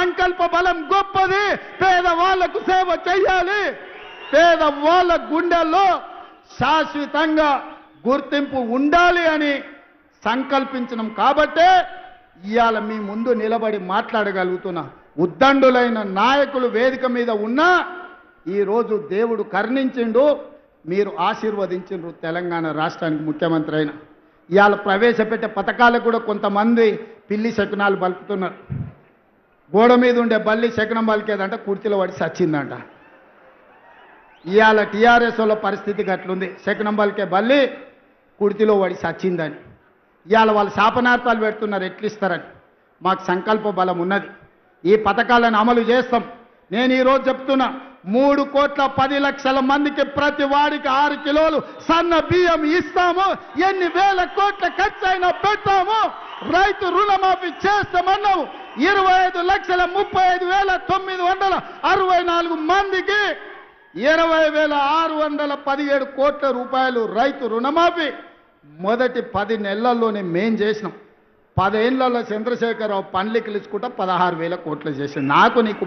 సంకల్ప బలం గొప్పది. పేదవాళ్లకు సేవ చేయాలి, పేదవాళ్ల గుండెల్లో శాశ్వతంగా గుర్తింపు ఉండాలి అని సంకల్పించడం కాబట్టే ఇవాళ మీ ముందు నిలబడి మాట్లాడగలుగుతున్నా. ఉద్దండులైన నాయకులు వేదిక మీద ఉన్నా ఈరోజు దేవుడు కరుణించిండు, మీరు ఆశీర్వదించిండ్రు తెలంగాణ రాష్ట్రానికి ముఖ్యమంత్రి అయిన. ఇవాళ ప్రవేశపెట్టే పథకాలకు కూడా కొంతమంది పిల్లి శకునాలు బలుపుతున్నారు. గోడ మీద ఉండే బల్లి శకునం బలికేదంట, కుర్చీలో పడి సచ్చిందంట. ఇవాళ టీఆర్ఎస్ వాళ్ళ పరిస్థితి గట్లుంది, శకునం బలికే బల్లి కుర్చీలో పడి సచ్చిందని. ఇవాళ వాళ్ళు శాపనార్థాలు పెడుతున్నారు, ఎట్లిస్తారని. మాకు సంకల్ప బలం ఉన్నది, ఈ పథకాలను అమలు చేస్తాం. నేను ఈరోజు చెప్తున్నా, 3,10,00,000 మందికి ప్రతి వాడికి 6 కిలోలు సన్న బియ్యం ఇస్తాము. ఎన్ని వేల కోట్ల ఖర్చు అయినా పెడతాము. రైతు రుణమాఫీ చేస్తామన్నాము. 25,35,964 మందికి 20,617 కోట్ల రూపాయలు రైతు రుణమాఫీ మొదటి 10 నెలల్లోనే మేం చేసినాం. 10 ఏళ్లలో చంద్రశేఖరరావు పండ్లకి ఇచ్చుకుంటా 16,000 కోట్లు చేసాం. నాకు నీకు